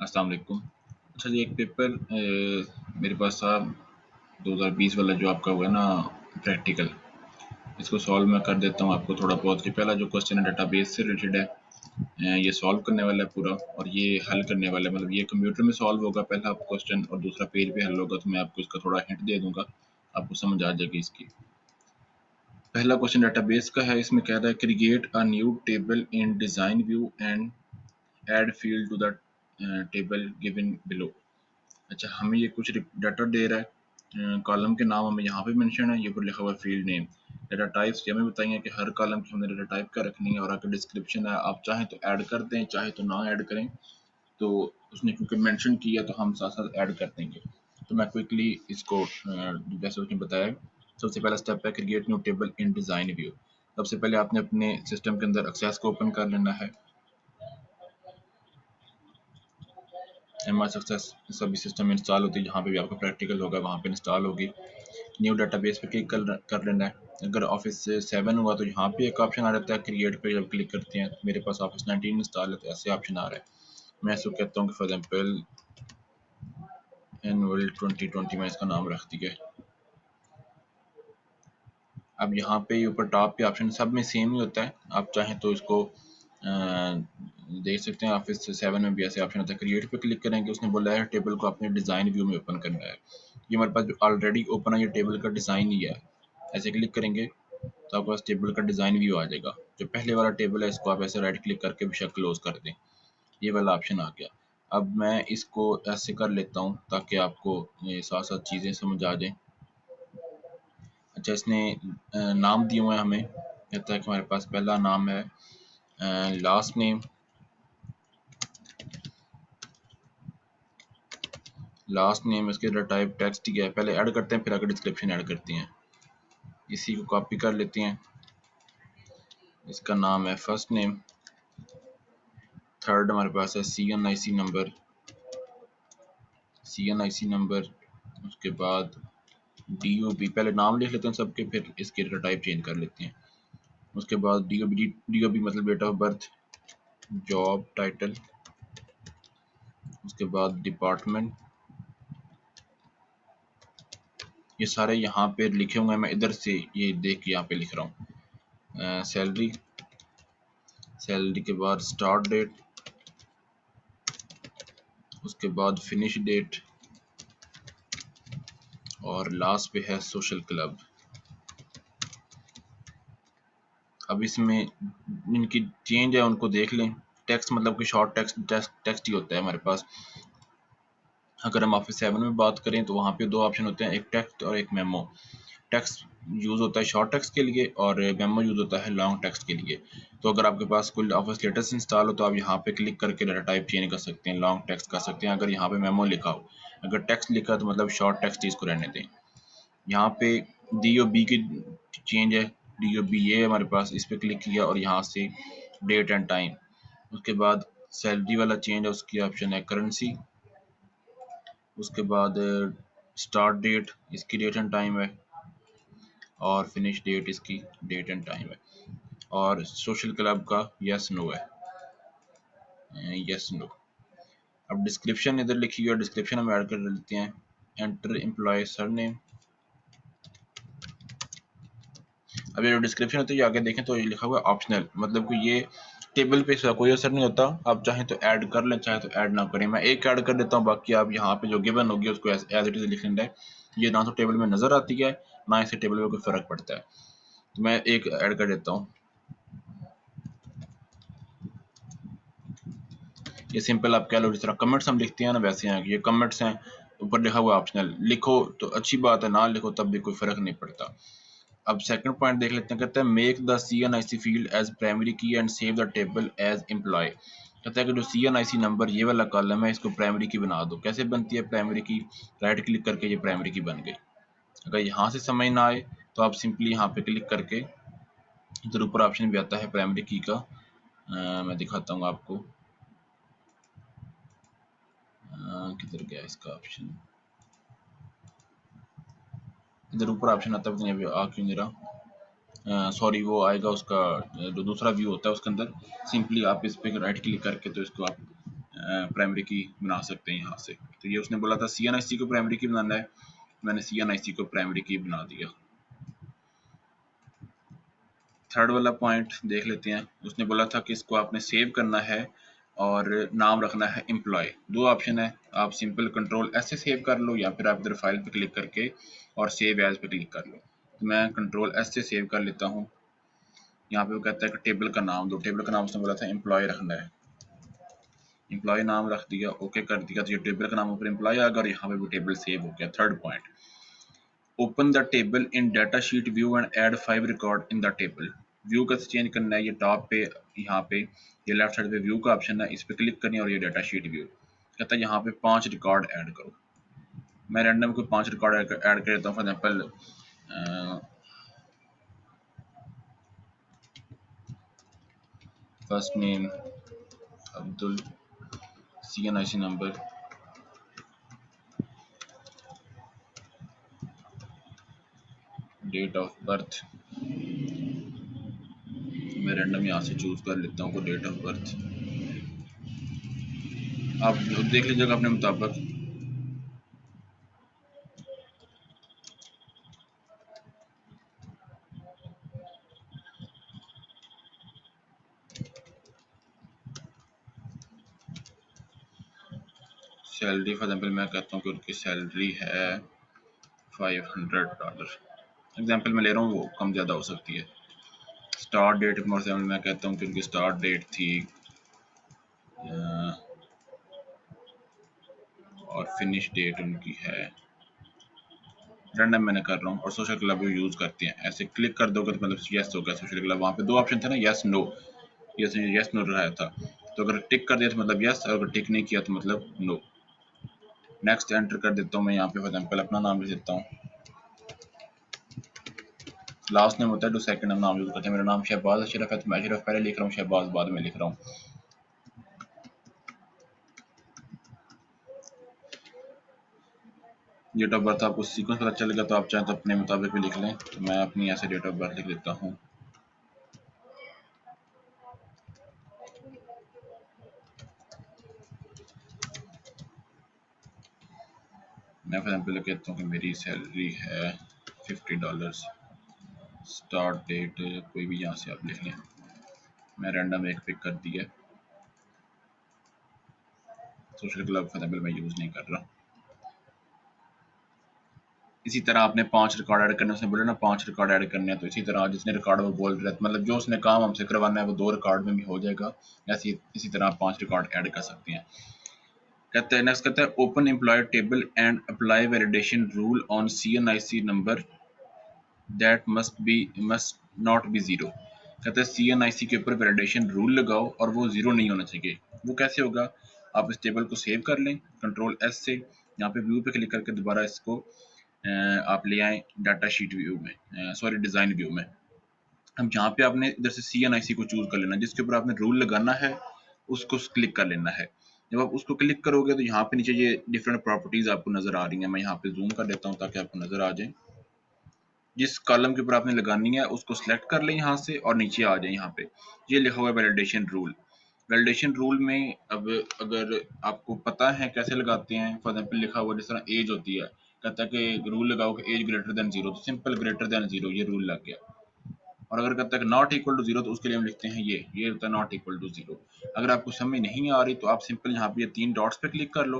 अस्सलाम वालेकुम। अच्छा जी, एक पेपर मेरे पास था 2020 वाला, जो आपका हुआ है ना प्रैक्टिकल। इसको सॉल्व मैं कर देता हूँ आपको थोड़ा बहुत। कि पहला जो क्वेश्चन है डेटाबेस से रिलेटेड है, ये सॉल्व करने वाला है पूरा, और ये हल करने वाला है। मतलब ये कंप्यूटर में सॉल्व होगा पहला क्वेश्चन, और दूसरा पेज पे हल होगा। तो मैं आपको इसका थोड़ा हिंट दे दूंगा, आपको समझ आ जाएगी इसकी। पहला क्वेश्चन डेटाबेस का है। इसमें कह रहा है create a new table in design view and add field to the table given below. अच्छा, हमें ये कुछ डाटा दे रहा है। कॉलम के नाम हमें यहाँ पे मेंशन है, ये ऊपर लिखा हुआ फील्ड नेम। डाटा टाइप्स ये हमें बताएंगे कि हर कॉलम की हमने डाटा टाइप क्या रखनी है, और आगे डिस्क्रिप्शन है, आप चाहें तो ऐड कर दें, चाहे तो ना ऐड करें। तो उसने क्योंकि मेंशन किया तो हम साथ साथ ऐड कर देंगे। तो मैं क्विकली इसको जैसे उसने बताया, सबसे पहला स्टेप है create new table in design view. सबसे पहले आपने अपने सिस्टम के अंदर एक्सेस को ओपन कर लेना है। एमआई सक्सेस सभी सिस्टम इंस्टॉल होती है, जहाँ पे भी आपका प्रैक्टिकल होगा वहाँ पे इंस्टॉल होगी। न्यू डाटाबेस पे क्लिक कर लेना है। अगर ऑफिस 7 हुआ तो यहाँ पे एक ऑप्शन आ जाता है क्रिएट पे, जब क्लिक करते हैं। मेरे पास ऑफिस 19 इंस्टॉल है तो ऐसे ऑप्शन आ रहा है। मैं इसको कहता हूँ कि फॉर एग्जाम्पल एनुअल 2020 में इसका नाम रख दिया। अब यहाँ पे ऊपर टॉप पे ऑप्शन सब में सेम ही होता है, आप चाहें तो इसको देख सकते हैं। ऑफिस 7 में भी ऐसे ऑप्शन होता है। क्रिएट पे क्लिक करेंगे, उसने बोला है टेबल को अपने डिज़ाइन व्यू में ओपन करना है। ये हमारे पास जो ऑलरेडी ओपन है, ये टेबल का डिज़ाइन ही है। ऐसे क्लिक करेंगे तो आपके पास टेबल का डिज़ाइन व्यू आ जाएगा। जो पहले वाला टेबल है, इसको आप ऐसे राइट क्लिक करके बेशक क्लोज कर दें। ये वाला ऑप्शन आ गया। अब मैं इसको ऐसे कर लेता हूँ ताकि आपको साथ साथ चीज़ें समझ आ जाएं। अच्छा, इसने नाम दिए हुए हैं हमें। कहता है कि हमारे पास पहला नाम है लास्ट नेम। लास्ट नेम इसके अंदर टाइप टेक्स्ट ही है। पहले ऐड करते हैं, फिर आगे डिस्क्रिप्शन ऐड करते हैं। इसी को कॉपी कर लेते हैं। इसका नाम है फर्स्ट नेम। थर्ड हमारे पास है CNIC नंबर। CNIC number. उसके बाद DOB, पहले नाम लिख लेते हैं सबके, फिर इसके टाइप चेंज कर लेते हैं। उसके बाद DOB मतलब date of birth, job title, उसके बाद डिपार्टमेंट। ये सारे यहाँ पे लिखे हुए हैं, मैं इधर से ये देख के यहाँ पे लिख रहा हूँ। सैलरी, सैलरी के बाद स्टार्ट डेट, उसके बाद फिनिश डेट, और लास्ट पे है सोशल क्लब। अब इसमें इनकी चेंज है उनको देख लें। टेक्स्ट मतलब कि शॉर्ट टेक्स्ट ही होता है हमारे पास। अगर हम ऑफिस 7 में बात करें तो वहाँ पे दो ऑप्शन होते हैं, एक टेक्स्ट और एक मेमो। टेक्स्ट यूज़ होता है शॉर्ट टेक्स्ट के लिए, और मेमो यूज़ होता है लॉन्ग टेक्स्ट के लिए। तो अगर आपके पास कोई ऑफिस लेटेस्ट इंस्टॉल हो तो आप यहाँ पे क्लिक करके डाटा टाइप चेंज कर सकते हैं, लॉन्ग टेक्स्ट कर सकते हैं। अगर यहाँ पे मेमो लिखा हो, अगर टेक्स्ट लिखा तो मतलब शॉर्ट टेक्स्ट इसको रहने दें। यहाँ पे DOB की चेंज है। DOB ये हमारे पास, इस पर क्लिक किया और यहाँ से डेट एंड टाइम। उसके बाद सैलरी वाला चेंज है, उसकी ऑप्शन है करेंसी। उसके बाद स्टार्ट डेट, इसकी डेट एंड टाइम है, और फिनिश डेट इसकी डेट एंड टाइम है। और सोशल क्लब का यस नो है, यस नो। अब डिस्क्रिप्शन इधर लिखी हुई है, डिस्क्रिप्शन हम ऐड कर लेते हैं। Enter employ surname. अब ये जो डिस्क्रिप्शन होती है आगे देखें तो ये लिखा हुआ है ऑप्शनल, मतलब कि ये टेबल पे इसका कोई असर नहीं होता। आप चाहें तो ऐड कर लें, चाहे तो ऐड ना करें। मैं एक ऐड कर देता हूँ, बाकी आप यहाँ पे जो गिवन होगी उसको एज इट इज लिख लेना है। ये ना तो टेबल में नजर आती है, ना इससे टेबल में कोई फर्क पड़ता है। तो मैं एक ऐड कर देता हूँ। ये सिंपल आप कह लो, जिस तरह कमेंट्स हम लिखते हैं ना वैसे हैं। ये कमेंट्स हैं, ऊपर लिखा हुआ ऑप्शनल। लिखो तो अच्छी बात है, ना लिखो तब भी कोई फर्क नहीं पड़ता। अब सेकंड पॉइंट देख लेते हैं। कहते हैं make the CNIC field as primary key and save the table as employ. कहता है कि जो CNIC नंबर ये वाला कॉलम है, इसको प्राइमरी की बना दो। कैसे बनती है प्राइमरी की? राइट क्लिक करके ये प्राइमरी की बन गई। अगर यहाँ से समझ ना आए तो आप सिंपली यहाँ पे क्लिक करके, इधर ऊपर ऑप्शन भी आता है प्राइमरी की का, मैं दिखाता हूँ आपको। किधर गया इसका ऑप्शन? इधर ऊपर ऑप्शन आता है, अभी आ क्यों नहीं रहा? सॉरी, वो आएगा उसका जो दूसरा व्यू होता है उसके अंदर। सिंपली आप इस पे राइट क्लिक करके तो इसको आप प्राइमरी की बना सकते हैं यहाँ से। तो ये उसने बोला था CNIC को प्राइमरी की बनाना है, मैंने CNIC को प्राइमरी की बना दिया। थर्ड वाला पॉइंट देख लेते हैं। उसने बोला था कि इसको आपने सेव करना है और नाम रखना है एम्प्लॉय। दो ऑप्शन है, आप सिंपल कंट्रोल एस से सेव कर लो या फिर आप इधर फाइल पे क्लिक करके और सेव एज पे क्लिक कर लो। तो मैं कंट्रोल एस से सेव कर लेता हूँ। यहाँ पे वो कहता है कि टेबल का नाम दो, टेबल का नाम उसने बोला था एम्प्लॉय रखना है, एम्प्लॉय नाम रख दिया, ओके कर दिया। तो ये टेबल का नाम ऊपर एम्प्लॉय आ गया और यहाँ पे भी टेबल सेव हो गया। Third point, open the table in data sheet view and add 5 record in the table. View कैसे चेंज करना है, ये टॉप पे यहाँ पे ये लेफ्ट साइड पे व्यू का ऑप्शन है, इस पे क्लिक करनी है और ये डाटा शीट व्यू कहता है यहाँ पे 5 रिकॉर्ड ऐड करो। मैं रैंडम कोई 5 रिकॉर्ड ऐड कर देता हूँ। For example first name Abdul, CNIC number, date of birth, मैं रैंडम यहाँ से चूज कर लेता हूँ डेट ऑफ बर्थ। आप देख लीजिएगा अपने मुताबिक। सैलरी फॉर एग्जाम्पल मैं कहता हूँ कि उनकी सैलरी है $500। एग्जाम्पल मैं ले रहा हूँ, वो कम ज़्यादा हो सकती है। स्टार्ट डेट फॉर एग्जाम्पल मैं कहता हूँ कि उनकी स्टार्ट डेट थी और फिनिश डेट उनकी है रैंडम मैंने कर रहा हूँ। और सोशल क्लब यूज़ करते हैं, ऐसे क्लिक कर दोगे तो मतलब यस हो गया सोशल क्लब। वहाँ पे दो ऑप्शन थे ना, यस नो, यस नो रहा था। तो अगर टिक कर दिया तो मतलब यस, और अगर टिक नहीं किया तो मतलब नो। नेक्स्ट एंटर कर देता हूँ मैं यहाँ पे फॉर एग्जाम्पल अपना नाम लिख देता हूँ। लास्ट नेम होता है, 2 सेकंड हम नाम यूज करते हैं। मेरा नाम शहबाज अशरफ है तो मैं अशरफ पहले लिख रहा हूँ, शहबाज बाद में लिख रहा हूँ। डेट ऑफ बर्थ आपको सीक्वेंस पता चल गया तो आप चाहें तो अपने मुताबिक भी लिख लें। तो मैं अपनी ऐसे डेट ऑफ बर्थ लिख देता हूँ। मैं फॉर एग्जाम्पल कहता हूँ कि मेरी सैलरी है $50। स्टार्ट डेट कोई भी यहाँ से आप लिख लें, मैं रैंडम एक पिक कर दिया। सोशल क्लब फॉर एग्जाम्पल मैं यूज़ नहीं कर रहा। इसी तरह आपने 5 रिकॉर्ड ऐड करने, उसने बोला ना 5 रिकॉर्ड ऐड करने हैं, तो इसी तरह जिसने रिकॉर्ड वो बोल रहा है मतलब जो उसने काम हमसे करवाना है वो 2 रिकॉर्ड में भी हो जाएगा। ऐसे इसी तरह आप 5 रिकॉर्ड ऐड कर सकते हैं। कहते हैं नेक्स्ट, कहता है open employ table and apply validation rule on CNIC number that must not be zero. कहते हैं CNIC के ऊपर वैलिडेशन रूल लगाओ और वो जीरो नहीं होना चाहिए। वो कैसे होगा, आप इस टेबल को सेव कर लें कंट्रोल एस से, यहाँ पे व्यू पे क्लिक करके दोबारा इसको आप ले आए डाटा शीट व्यू में, सॉरी डिज़ाइन व्यू में। अब जहाँ पे आपने इधर से CNIC को चूज कर लेना, जिसके ऊपर आपने रूल लगाना है उसको क्लिक कर लेना है। जब आप उसको क्लिक करोगे तो यहाँ पे नीचे ये डिफरेंट प्रॉपर्टीज आपको नजर आ रही हैं। मैं यहाँ पे जूम कर देता हूँ ताकि आपको नजर आ जाए। जिस कॉलम के ऊपर आपने लगानी है उसको सिलेक्ट कर लें यहाँ से और नीचे आ जाए। यहाँ पे ये लिखा हुआ है वैलिडेशन रूल। वैलिडेशन रूल में अब अगर आपको पता है कैसे लगाते हैं, फॉर एग्जाम्पल लिखा हुआ जिस तरह एज होती है, कहता है कि रूल लगाओ कि एज ग्रेटर देन 0, तो सिंपल ग्रेटर देन 0 ये रूल लग गया। और अगर कहता है कि नॉट इक्वल टू 0 तो उसके लिए हम लिखते हैं ये होता है नॉट इक्वल टू 0। अगर आपको समझ नहीं आ रही तो आप सिंपल यहाँ पे ये 3 डॉट्स पे क्लिक कर लो,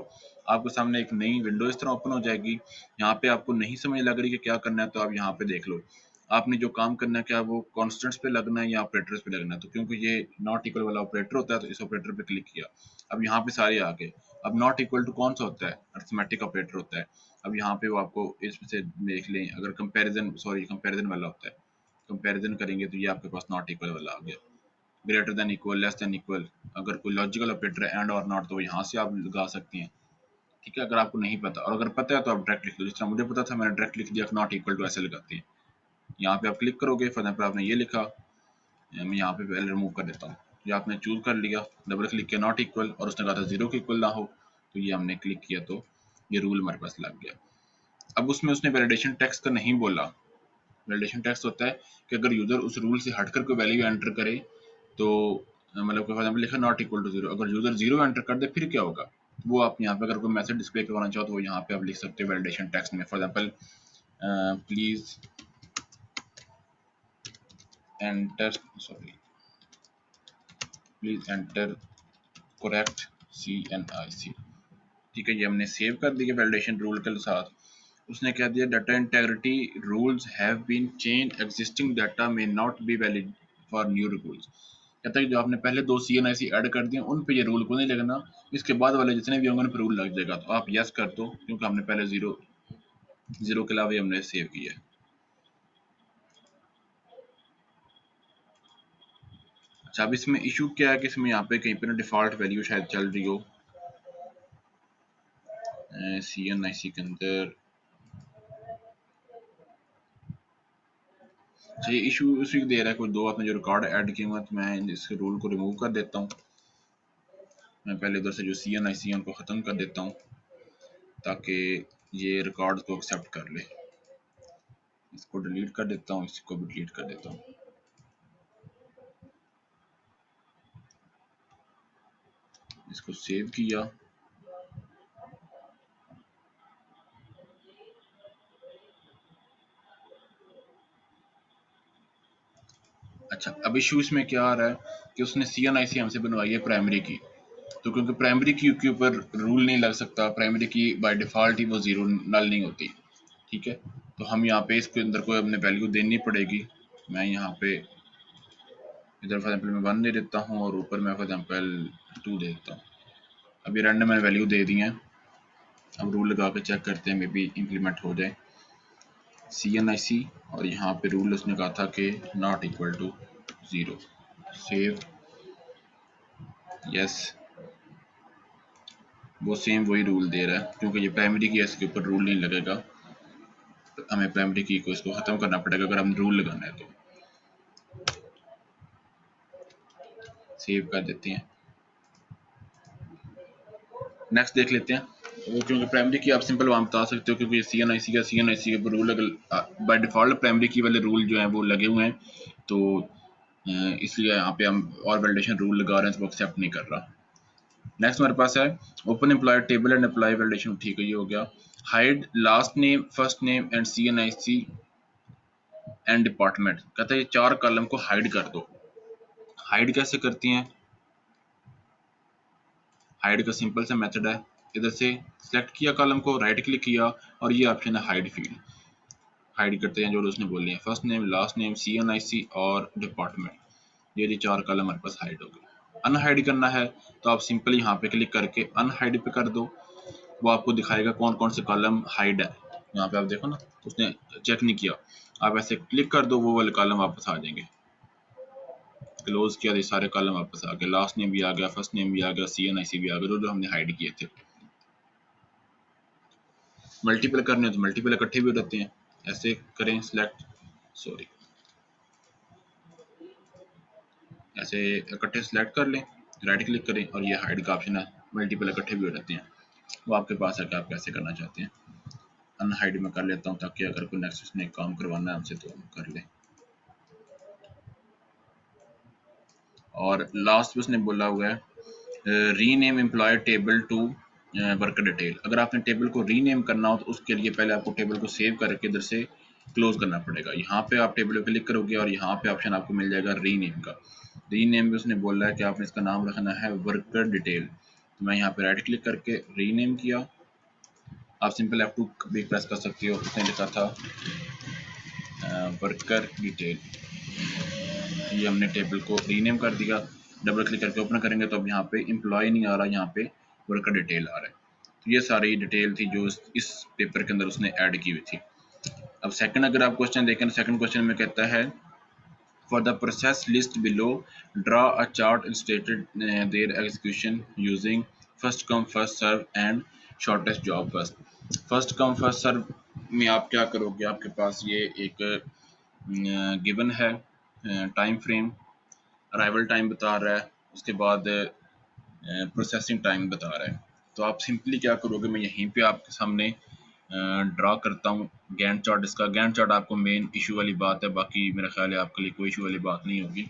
आपके सामने एक नई विंडो इस तरह ओपन हो जाएगी। यहाँ पे आपको नहीं समझ लग रही कि क्या करना है तो आप यहाँ पे देख लो, आपने जो काम करना है क्या वो कॉन्स्टेंट्स पे लगना है या ऑपरेटर्स पे लगना है। तो क्योंकि ये नॉट इक्वल वाला ऑपरेटर होता है तो इस ऑपरेटर पे क्लिक किया, अब यहाँ पे सारे आ गए। अब नॉट इक्वल टू कौन सा होता है, अरिथमेटिक ऑपरेटर होता है। अब यहाँ पे वो आपको इससे देख लें, अगर कंपेरिजन वाला होता है, कंपैरिजन करेंगे तो ये आपके पास नॉट इक्वल वाला आ गया। Greater than equal, less than equal, अगर कोई लॉजिकल ऑपरेटर है एंड और नॉट तो यहाँ से आप लगा सकती हैं। ठीक है, अगर आपको नहीं पता और अगर पता है तो आप डायरेक्ट लिख लो। जिस तरह मुझे पता था मैंने डायरेक्ट लिख दिया नॉट इक्वल टू, ऐसे लगाते हैं। यहाँ पे आप क्लिक करोगे, फॉर एग्जाम्पल आपने ये लिखा, मैं यहाँ पे पहले रिमूव कर देता हूँ। ये आपने चूज कर लिया, डबल क्लिक किया नॉट इक्वल और उसने कहा था 0 के इक्वल ना हो, तो ये हमने क्लिक किया तो ये रूल हमारे पास लग गया। अब उसमें उसने वैलिडेशन टेक्स्ट का नहीं बोला। वैलिडेशन टेक्स्ट होता है कि अगर यूजर उस रूल से हटकर कोई वैल्यू एंटर करे तो मतलब फॉर एग्जाम्पल लिखा नॉट इक्वल टू 0, अगर यूजर 0 एंटर कर दे फिर क्या होगा, वो आप यहाँ पे अगर कोई मैसेज डिस्प्ले करवाना चाहो तो वो यहाँ पे आप लिख सकते हो वैलिडेशन टेक्स्ट में, for example please enter correct CNIC। ठीक है, ये हमने सेव कर दिया वैलिडेशन रूल के साथ। उसने कह दिया data integrity rules have been change, existing data may not be valid for new rules. कहता है कि जो आपने पहले 2 CNIC ऐड कर दिए उन पे ये रूल को नहीं लगना, इसके बाद वाले जितने भी होंगे उन पे रूल लग जाएगा। तो आप यस कर दो क्योंकि हमने पहले जीरो के अलावा हमने सेव किया है। अच्छा, अब इसमें इशू क्या है कि इसमें यहाँ पे कहीं पे ना डिफॉल्ट वैल्यू शायद चल रही हो CNIC के अंदर। अच्छा, ये इशू उसी दे रहा है कोई 2 आपने जो रिकॉर्ड ऐड किए हुए हैं, तो मैं इस रूल को रिमूव कर देता हूँ। मैं पहले इधर से जो CNIC है उनको ख़त्म कर देता हूँ ताकि ये रिकॉर्ड को एक्सेप्ट कर ले। इसको डिलीट कर देता हूँ, इसको भी डिलीट कर देता हूँ। इसको सेव किया। अच्छा, अब इशू इसमें क्या आ रहा है कि उसने CNIC हमसे बनवाई है प्राइमरी की, तो क्योंकि प्राइमरी की के ऊपर रूल नहीं लग सकता, प्राइमरी की बाय डिफ़ॉल्ट ही वो ज़ीरो नल नहीं होती। ठीक है, तो हम यहाँ पे इसके अंदर कोई अपने वैल्यू देनी पड़ेगी। मैं यहाँ पे इधर फॉर एग्जाम्पल मैं 1 दे देता हूँ और ऊपर मैं फॉर एग्जाम्पल 2 दे देता हूँ। अभी रैंडम मैंने वैल्यू दे दी है। अब रूल लगा के चेक करते हैं मे बी इम्प्लीमेंट हो जाए। CNIC और यहाँ पे रूल उसने कहा था कि not equal to 0, save, yes. वो सेम वही रूल दे रहा है क्योंकि ये प्राइमरी की है, इसके ऊपर रूल नहीं लगेगा। तो हमें प्राइमरी की को इसको ख़त्म करना पड़ेगा अगर हम रूल लगाना है तो। सेव कर देते हैं, नेक्स्ट देख लेते हैं। वो क्योंकि प्राइमरी की आप सिंपल वहाँ बता सकते हो क्योंकि CNIC के ऊपर रूल बाय डिफ़ॉल्ट प्राइमरी की वाले रूल जो हैं वो लगे हुए हैं, तो इसलिए यहाँ पे हम और वैलिडेशन रूल लगा रहे हैं तो वो एक्सेप्ट नहीं कर रहा। नेक्स्ट हमारे पास है open employ table and employ validation. ठीक है, ये हो गया। Hide last name, first name and CNIC and department. कहता है ये 4 कॉलम को हाइड कर दो। हाइड कैसे करती हैं? हाइड का सिंपल सा मेथड है, इधर से सिलेक्ट किया कॉलम को, राइट क्लिक किया और ये ऑप्शन है हाइड फील्ड। हाइड करते हैं जो उसने बोले हैं, first name, last name, CNIC और डिपार्टमेंट। ये 4 कॉलम हमारे पास हाइड हो गए। अनहाइड करना है तो आप सिंपल यहाँ पे क्लिक करके अनहाइड पे कर दो, वो आपको दिखाएगा कौन कौन से कॉलम हाइड है। यहाँ पे आप देखो ना, उसने चेक नहीं किया, आप ऐसे क्लिक कर दो वो वाले कॉलम वापस आ जाएंगे। क्लोज किया तो सारे कॉलम वापस आ गए, लास्ट नेम भी आ गया, फर्स्ट नेम भी आ गया, CNIC भी आ गया, जो हमने हाइड किए थे। मल्टीपल करने तो मल्टीपल इकट्ठे भी हो जाते हैं, ऐसे करें सिलेक्ट, सॉरी ऐसे इकट्ठे सिलेक्ट कर लें, राइट क्लिक करें और ये हाइड का ऑप्शन है, मल्टीपल इकट्ठे भी हो जाते हैं। वो आपके पास है कि आप कैसे करना चाहते हैं। अनहाइड में कर लेता हूँ ताकि अगर कोई नेक्स्ट उसने काम करवाना है हमसे तो हम कर लें। और लास्ट में उसने बोला हुआ है rename employ table to worker detail. अगर आपने टेबल को रीनेम करना हो तो उसके लिए पहले आपको टेबल को सेव करके इधर से क्लोज करना पड़ेगा। यहाँ पे आप टेबल पे क्लिक करोगे और यहाँ पे ऑप्शन आपको मिल जाएगा रीनेम का। रीनेम में उसने बोला है कि आपने इसका नाम रखना है वर्कर डिटेल, तो मैं यहाँ पे राइट क्लिक करके रीनेम किया। आप सिंपल F2 भी प्रेस कर सकते हो। उसने लिखा था वर्कर डिटेल, ये हमने टेबल को रीनेम कर दिया। डबल क्लिक करके ओपन करेंगे तो अब यहाँ पे एम्प्लॉय नहीं आ रहा, यहाँ पे वर्कर डिटेल आ रहा है। तो ये सारी डिटेल थी जो इस पेपर के अंदर उसने ऐड की हुई थी। अब सेकंड अगर आप क्वेश्चन देखें, सेकंड क्वेश्चन में कहता है for the process list below draw a chart illustrated their execution using first come first serve and shortest job first. First come first serve में आप क्या करोगे, आपके पास ये एक गिवन है टाइम फ्रेम, अराइवल टाइम बता रहा है, उसके बाद प्रोसेसिंग टाइम बता रहा है। तो आप सिंपली क्या करोगे, मैं यहीं पे आपके सामने ड्रा करता हूँ गैंट चार्ट। इसका गैंट चार्ट आपको मेन इशू वाली बात है, बाकी मेरा ख्याल है आपके लिए कोई इशू वाली बात नहीं होगी।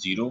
0,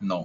9,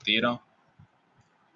13,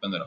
15.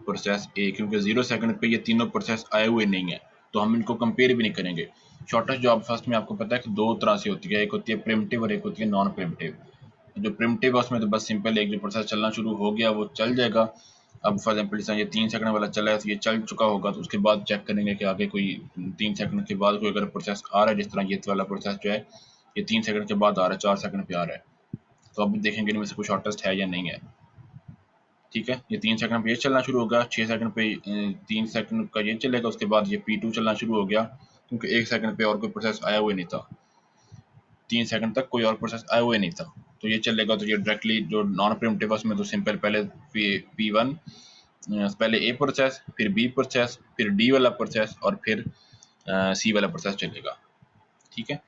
प्रोसेस ए, क्योंकि 0 सेकंड पे ये तीनों प्रोसेस आए हुए नहीं है, तो हम इनको कंपेयर भी नहीं करेंगे। शॉर्टेस्ट जॉब फर्स्ट में आपको पता है कि दो तरह से होती है, एक होती है प्रिमिटिव और एक होती है नॉन प्रिमिटिव। जो प्रिमिटिव है उसमें तो बस सिंपल एक जो प्रोसेस चलना शुरू हो गया वो चल जाएगा। अब फॉर एग्जाम्पल ये 3 सेकंड वाला चला है तो ये चल चुका होगा, तो उसके बाद चेक करेंगे कि आगे कोई 3 सेकंड के बाद कोई अगर प्रोसेस आ रहा है, जिस तरह ये वाला प्रोसेस जो है ये 3 सेकंड के बाद आ रहा है, 4 सेकंड पे आ रहा है, तो अब देखेंगे इनमें से कोई शॉर्टेस्ट है या नहीं है। ठीक है, ये 3 सेकंड पे ये चलना शुरू होगा, 6 सेकंड पे 3 सेकंड का ये चलेगा, उसके बाद ये P2 चलना शुरू हो गया, क्योंकि 1 सेकंड पे और कोई प्रोसेस आया हुआ नहीं था, 3 सेकंड तक कोई और प्रोसेस आया हुआ नहीं था, तो ये चलेगा। तो ये डायरेक्टली जो नॉन प्रिमिटिव है उसमें तो सिंपल पहले P1 पहले ए प्रोसेस, फिर बी प्रोसेस, फिर डी वाला प्रोसेस और फिर सी वाला प्रोसेस चलेगा। ठीक है,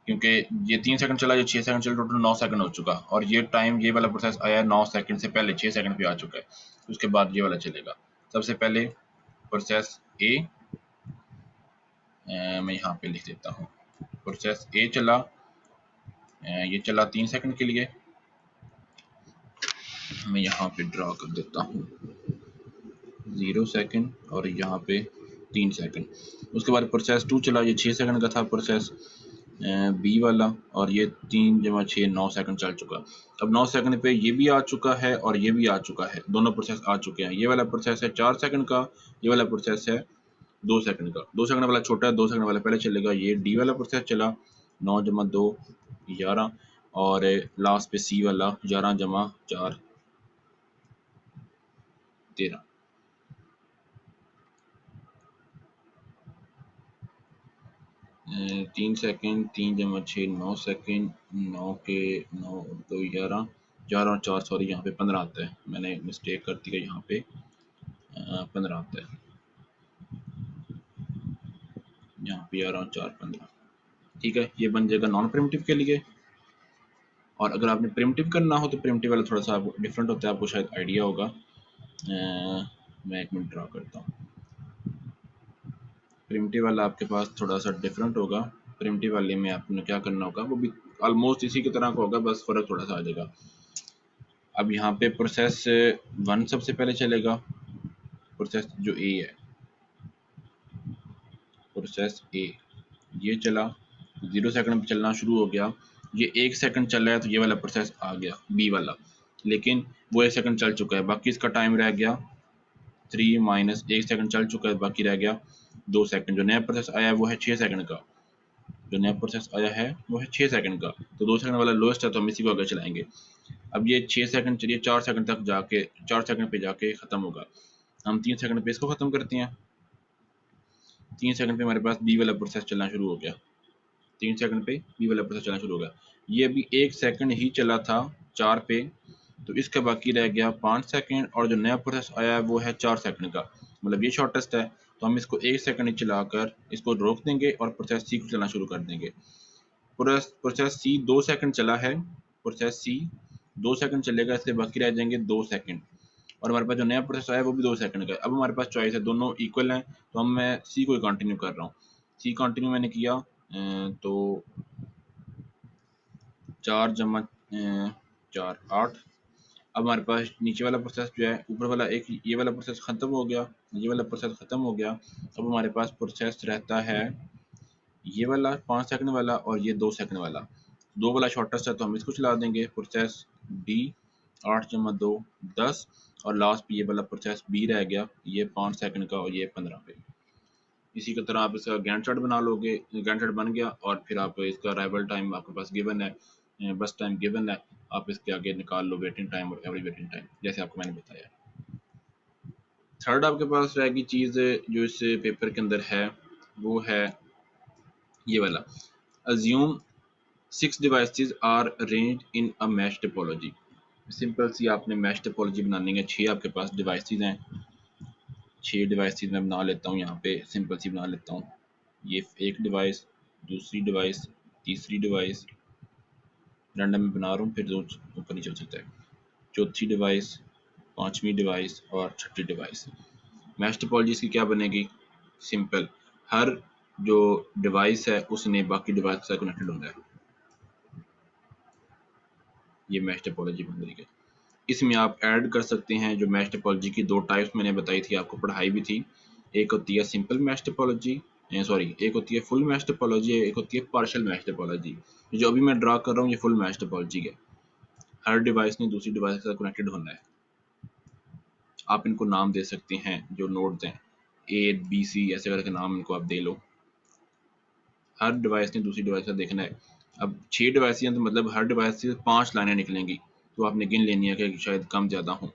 क्योंकि ये 3 सेकंड चला, ये 6 सेकंड चला, टोटल 9 सेकंड हो चुका, और ये टाइम ये वाला प्रोसेस आया 9 सेकंड से पहले 6 सेकंड पे आ चुका है, उसके बाद ये वाला चलेगा। सबसे पहले प्रोसेस ए, मैं यहाँ पे लिख देता हूँ, प्रोसेस ए चला, ये चला 3 सेकंड के लिए, मैं यहाँ पे ड्रा कर देता हूँ 0 सेकंड और यहाँ पे 3 सेकंड। उसके बाद प्रोसेस 2 चला, ये 6 सेकंड का था प्रोसेस बी वाला, और ये 3 जमा 6 9 सेकंड चल चुका। अब 9 सेकंड पे ये भी आ चुका है और ये भी आ चुका है, दोनों प्रोसेस आ चुके हैं। ये वाला प्रोसेस है 4 सेकंड का, ये वाला प्रोसेस है 2 सेकंड का। 2 सेकंड वाला छोटा है, 2 सेकंड वाला पहले चलेगा। ये डी वाला प्रोसेस चला 9 जमा 2 11, और लास्ट पे सी वाला 11 जमा 4 13। 3 सेकंड, 3 जमा 6 9 सेकंड, 9 के 9 2 11, 4 और 4 सॉरी यहाँ पे 15 आता है, मैंने मिस्टेक कर दी है, यहाँ पे 15 आता है, यहाँ पे 11 और 4 15। ठीक है, ये बन जाएगा नॉन प्रिमिटिव के लिए। और अगर आपने प्रिमिटिव करना हो तो प्रिमिटिव वाला थोड़ा सा डिफरेंट होता है, आपको शायद आइडिया होगा। मैं एक मिनट ड्रा करता हूँ। प्रिमिटिव वाला आपके पास थोड़ा सा डिफरेंट होगा। प्रिमिटिव वाले में आपने क्या करना होगा, वो भी ऑलमोस्ट इसी की तरह का होगा, बस फर्क थोड़ा सा आ जाएगा। अब यहाँ पे प्रोसेस 1 सबसे पहले चलेगा, प्रोसेस जो ए है, प्रोसेस ए ये चला, 0 सेकंड पे चलना शुरू हो गया। ये 1 सेकंड चल रहा है तो ये वाला प्रोसेस आ गया बी वाला, लेकिन वो 1 सेकंड चल चुका है, बाकी इसका टाइम रह गया 3 माइनस 1 सेकंड चल चुका है, बाकी रह गया 2 सेकंड। जो नया प्रोसेस आया है वो है 6 सेकंड का, जो नया प्रोसेस आया है वो है 6 सेकंड का, तो 2 सेकंड वाला लोएस्ट है, तो हम इसी को आगे चलाएंगे। अब ये 6 सेकंड चलिए 4 सेकंड तक जाके 4 सेकंड पे जाके खत्म होगा। हम 3 सेकंड पे इसको खत्म करते हैं। 3 सेकंड पे हमारे पास बी वाला प्रोसेस चलना शुरू हो गया, 3 सेकंड पे बी वाला प्रोसेस चलना शुरू हो गया। ये अभी 1 सेकंड ही चला था 4 पे, तो इसका बाकी रह गया 5 सेकंड, और जो नया प्रोसेस आया है वो है 4 सेकंड का, मतलब ये शॉर्टेस्ट है, तो हम इसको 1 सेकंड ही चलाकर इसको रोक देंगे और प्रोसेस सी को चलना शुरू कर देंगे। प्रोसेस सी 2 सेकंड चला है, प्रोसेस सी 2 सेकंड चलेगा, इसके बाकी रह जाएंगे 2 सेकंड, और हमारे पास जो नया प्रोसेस आया है वो भी 2 सेकंड का है। अब हमारे पास चॉइस है, दोनों इक्वल हैं, तो हम मैं सी को कंटिन्यू कर रहा हूँ। सी कंटिन्यू मैंने किया, तो 4 जमा 4 8। अब हमारे पास नीचे वाला प्रोसेस जो है, ऊपर वाला एक ये वाला प्रोसेस खत्म हो गया, ये वाला प्रोसेस खत्म हो गया। अब हमारे पास प्रोसेस रहता है ये वाला 5 सेकंड वाला और ये 2 सेकंड वाला। 2 वाला शॉर्टेस्ट है तो हम इसको चला देंगे, प्रोसेस डी 8 जमा 2 10, और लास्ट पे ये वाला प्रोसेस बी रह गया, ये 5 सेकंड का और ये 15 पे। इसी की तरह आप इसका गैंट चार्ट बना लोगे, गैंट चार्ट बन गया, और फिर आप इसका अराइवल टाइम आपके पास गिवन है, बस टाइम गिवन है, आप इसके आगे निकाल लो वेटिंग टाइम और एवरेज वेटिंग टाइम, जैसे आपको मैंने बताया। थर्ड आपके पास रहेगी चीज़ जो इस पेपर के अंदर है, वो है ये वाला, assume 6 devices are arranged in a mesh topology. Simple सी आपने मैश टोपोलॉजी बनानी है, 6 आपके पास डिवाइसेस हैं, 6 डिवाइसेस मैं बना लेता हूँ, यहाँ पे सिंपल सी बना लेता हूँ। ये एक डिवाइस, दूसरी डिवाइस, तीसरी डिवाइस, रैंडम में बना रहा हूँ, फिर ऊपर नीचे हो सकता है, चौथी डिवाइस, पांचवी डिवाइस और छठी डिवाइस। मैश टोपोलॉजी इसकी क्या बनेगी, सिंपल, हर जो डिवाइस है उसने बाकी डिवाइस के साथ कनेक्टेड होना है, ये मैश टोपोलॉजी बन रही है। इसमें आप ऐड कर सकते हैं जो मैश टोपोलॉजी की दो टाइप्स मैंने बताई थी, आपको पढ़ाई भी थी। एक होती है सिंपल मैश टोपोलॉजी, सॉरी एक होती है फुल मैश टोपोलॉजी, एक होती है पार्शियल मैश टोपोलॉजी। जो अभी मैं ड्रा कर रहा हूँ ये फुल मैश टोपोलॉजी है। हर डिवाइस ने दूसरी डिवाइस के साथ कनेक्टेड होना है। आप इनको नाम दे सकते हैं जो नोड्स हैं, ए बी सी ऐसे करके नाम इनको आप दे लो। हर डिवाइस ने दूसरी डिवाइस का देखना है। अब 6 डिवाइस हैं तो मतलब हर डिवाइस से 5 लाइनें निकलेंगी, तो आपने गिन लेनी है कि शायद कम ज़्यादा हो।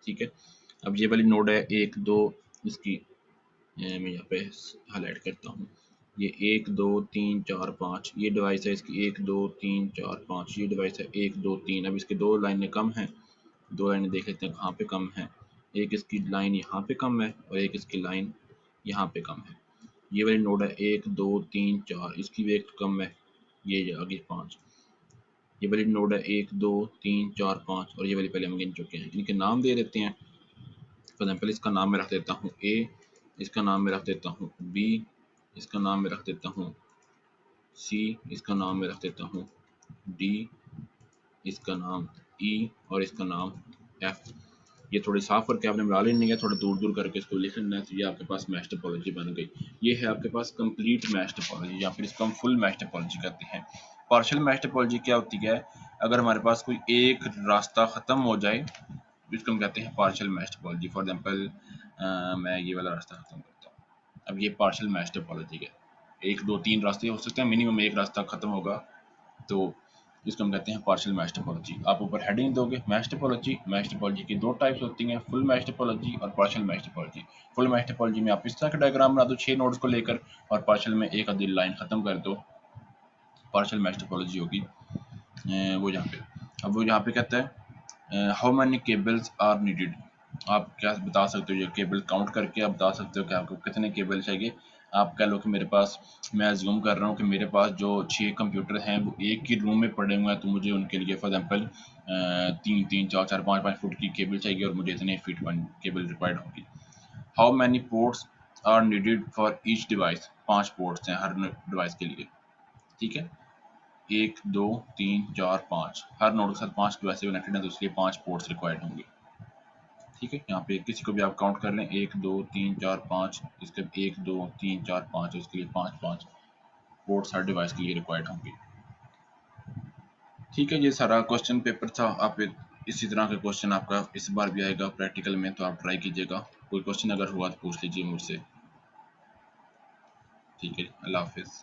ठीक है, अब ये वाली नोड है 1 2, इसकी मैं यहाँ पे हाईलाइट करता हूँ। ये 1 2 3 4 5 ये डिवाइस है इसकी, 1 2 3 4 5 ये डिवाइस है 1 2 3। अब इसके दो लाइनें कम हैं, दो लाइनें देख लेते हैं कहाँ पे कम है। एक इसकी लाइन यहाँ पे कम है और एक इसकी लाइन यहाँ पे कम है। ये वाली नोड है 1 2 3 4, इसकी भी एक कम है, ये आगे 5। ये वाली नोड है 1 2 3 4 5 और ये वाली पहले हम गिन चुके हैं। इनके नाम दे देते हैं। फॉर एग्जाम्पल इसका नाम मैं रख देता हूँ ए, इसका नाम मैं रख देता हूँ बी, इसका नाम मैं रख देता हूँ सी, इसका नाम मैं रख देता हूँ डी, इसका नाम ई और इसका नाम एफ। ये थोड़ी साफ करके आपने बना लेनी है, थोड़ा दूर दूर करके इसको लिख लेना है, तो ये आपके पास मैश टोपोलॉजी बन गई। ये है आपके पास कंप्लीट मैश टोपोलॉजी, या फिर इसको हम फुल मैश टोपोलॉजी कहते हैं। पार्शियल मैश टोपोलॉजी क्या होती है? अगर हमारे पास कोई एक रास्ता ख़त्म हो जाए इसको हम कहते हैं partial mesh topology. For example मैं ये वाला रास्ता ख़त्म करता हूँ, अब ये पार्शियल मैश टोपोलॉजी है। 1 2 3 रास्ते हो सकते हैं, मिनिमम एक रास्ता ख़त्म होगा, तो इसको हम कहते हैं पार्शियल मैश टोपोलॉजी। आप ऊपर हेडिंग दोगे मैश टोपोलॉजी। मैश टोपोलॉजी की दो टाइप्स होती हैं, फुल मैश टोपोलॉजी और partial mesh topology. Full mesh topology में आप इस तरह का डायग्राम बना दो 6 नोड्स को लेकर, और पार्शियल में एक आधी लाइन ख़त्म कर दो, पार्शियल मैश टोपोलॉजी होगी। वो यहाँ पे, अब वो यहाँ पे कहता है how many cables are needed. आप क्या बता सकते हो, ये केबल काउंट करके आप बता सकते हो कि आपको कितने केबल चाहिए। आप कह लो कि मेरे पास, मैं अज्यूम कर रहा हूँ कि मेरे पास जो 6 कंप्यूटर हैं वो एक ही रूम में पड़े हुए हैं, तो मुझे उनके लिए फॉर एग्जांपल 3 3 4 4 5 5 फुट की केबल चाहिए और मुझे इतने फीट केबल रिक्वायर्ड होगी। How many ports are needed for each device. 5 ports हैं हर डिवाइस के लिए। ठीक है, 1 2 3 4 5, हर नोड के साथ 5 डिवाइस कनेक्टेड है, तो इसलिए 5 पोर्ट्स रिक्वायर्ड होंगे। ठीक है, यहाँ पे किसी को भी आप काउंट कर लें, 1 2 3 4 5, इसके 1 2 3 4 5, इसके लिए 5 5 पोर्ट्स हर डिवाइस के लिए रिक्वायर्ड होंगे। ठीक है, ये सारा क्वेश्चन पेपर था। आप इसी तरह का क्वेश्चन आपका इस बार भी आएगा प्रैक्टिकल में, तो आप ट्राई कीजिएगा। कोई क्वेश्चन अगर हुआ तो पूछ लीजिए मुझसे। ठीक है, अल्लाह हाफिज़।